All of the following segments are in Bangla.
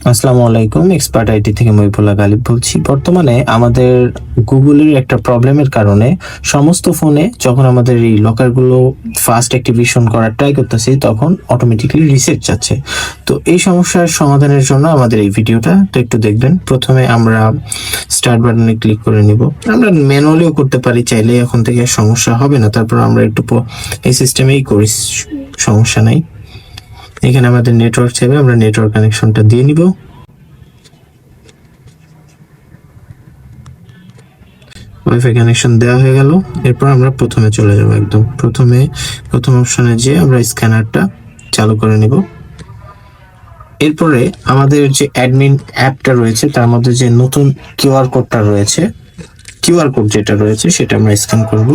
আসসালামু আলাইকুম, এক্সপার্ট আইটি থেকে মহিবুল্লাহ গালিব বলছি। বর্তমানে আমাদের গুগলের একটা প্রবলেমের কারণে সমস্ত ফোনে যখন আমাদের এই লকারগুলো ফাস্ট অ্যাক্টিভেশন করার ট্রাই করতেছি তখন অটোমেটিক্যালি রিসেট যাচ্ছে। তো এই সমস্যার সমাধানের জন্য আমাদের এই ভিডিওটা তো একটু দেখবেন। প্রথমে আমরা স্টার্ট বাটনে ক্লিক করে নিব। আমরা ম্যানুয়ালিও করতে পারি চাইলে, এখন থেকে সমস্যা হবে না। তারপর আমরা একটু এই সিস্টেমেই করি, সমস্যা নাই। এখানে আমাদের নেটওয়ার্ক চাইবে, আমরা নেটওয়ার্ক কানেকশনটা দিয়ে নিব। ওয়াইফাই কানেকশন দেওয়া হয়ে গেল। এরপর আমরা প্রথমে চলে যাব, একদম প্রথম অপশনে যে আমরা স্ক্যানারটা চালু করে নিব। এরপরে আমাদের যে অ্যাডমিন অ্যাপটা রয়েছে তার মধ্যে যে নতুন কিউআর কোডটা রয়েছে, কিউআর কোড যেটা রয়েছে সেটা আমরা স্ক্যান করব।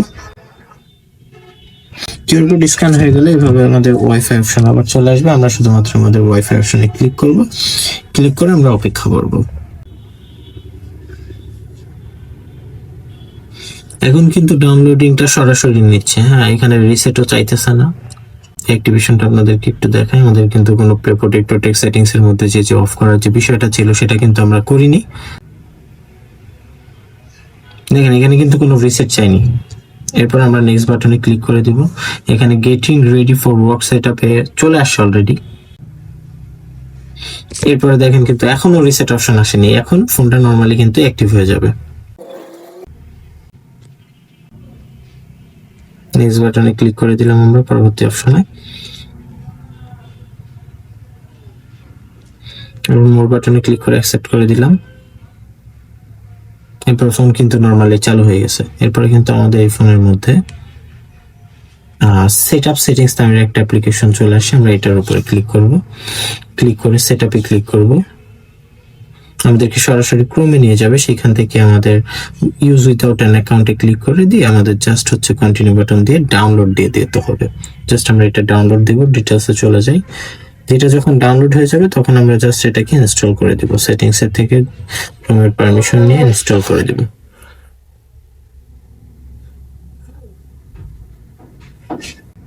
কিউআর কোড স্ক্যান হয়ে গেলে এভাবে আমাদের ওয়াইফাই অপশন আবার চলে আসবে। আমরা শুধুমাত্র আমাদের ওয়াইফাই অপশনে ক্লিক করব, ক্লিক করে আমরা অপেক্ষা করব। এখন কিন্তু ডাউনলোডিংটা সরাসরি নিচ্ছে। হ্যাঁ, এখানে রিসেটও চাইতেছে না। অ্যাক্টিভেশনটা আপনাদেরকে একটু দেখাই। আমাদের কিন্তু কোনো প্রোটেক্ট সেটিংস এর মধ্যে যে অফ করার যে বিষয়টা ছিল সেটা কিন্তু আমরা করিনি। দেখেন এখানে কিন্তু কোনো রিসেট চাইনি। এরপর আমরা নেক্সট বাটনে ক্লিক করে দিব। এখানে গেটিং রেডি ফর ওয়ার্ক সেটআপে চলে আসছে অলরেডি। এরপরে দেখেন কিন্তু এখনো রিসেট অপশন আসেনি। এখন ফোনটা নরমালি কিন্তু অ্যাক্টিভ হয়ে যাবে। নেক্সট বাটনে ক্লিক করে দিলাম আমরা পরবর্তী অপশনে। মোর বাটনে ক্লিক করে অ্যাকসেপ্ট করে দিলাম। এরপর ফোন কিন্তু নরমালি চালু হয়ে গেছে। এরপরে কিন্তু আমাদের এই ফোনের মধ্যে সেটআপ সেটিংস নামের একটা অ্যাপ্লিকেশন চলে আসে। আমরা এটার উপরে ক্লিক করব, ক্লিক করে সেটআপে ক্লিক করব। আমাদেরকে সরাসরি ক্রোমে নিয়ে যাবে। সেখান থেকে আমাদের ইউজ উইথাউট অ্যান অ্যাকাউন্টে ক্লিক করে দিয়ে আমাদের জাস্ট হচ্ছে কন্টিনিউ বাটন দিয়ে ডাউনলোড দিয়ে দিতে হবে। জাস্ট আমরা এটা ডাউনলোড দিব, ডিটেলসে চলে যাই। যেটা যখন ডাউনলোড হয়ে যাবে তখন আমরা জাস্ট এটাকে ইনস্টল করে দিব। সেটিংস এর থেকে ক্রোমের পারমিশন নিয়ে ইনস্টল করে দিব।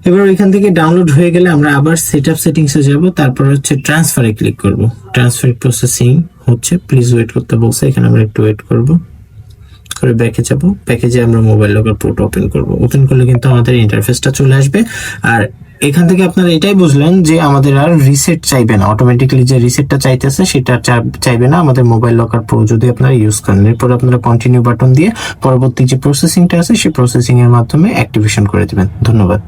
এবার এখান থেকে ডাউনলোড হয়ে গেলে আমরা আবার সেটআপ সেটিংসে যাব। তারপর হচ্ছে ট্রান্সফারে ক্লিক করব। ট্রান্সফার প্রসেসিং হচ্ছে, প্লিজ ওয়েট করতে বলছে। এখানে আমরা একটু ওয়েট করব, করে ব্যাকে যাব। প্যাকেজে আমরা মোবাইল লকার পোর্ট ওপেন করব। ওপেন করলে কিন্তু আমাদের ইন্টারফেসটা চলে আসবে। আর এখান থেকে আপনারা এটাই বুঝলেন যে আমাদের আর রিসেট চাইবে না। অটোমেটিক্যালি যে রিসেটটা চাইতেছে সেটা চাইবে না আমাদের মোবাইল লকার প্রো যদি আপনারা ইউজ করেন। এরপর আপনারা কন্টিনিউ বাটন দিয়ে পরবর্তী যে প্রসেসিংটা আছে সেই প্রসেসিং এর মাধ্যমে অ্যাক্টিভেশন করে দিবেন। ধন্যবাদ।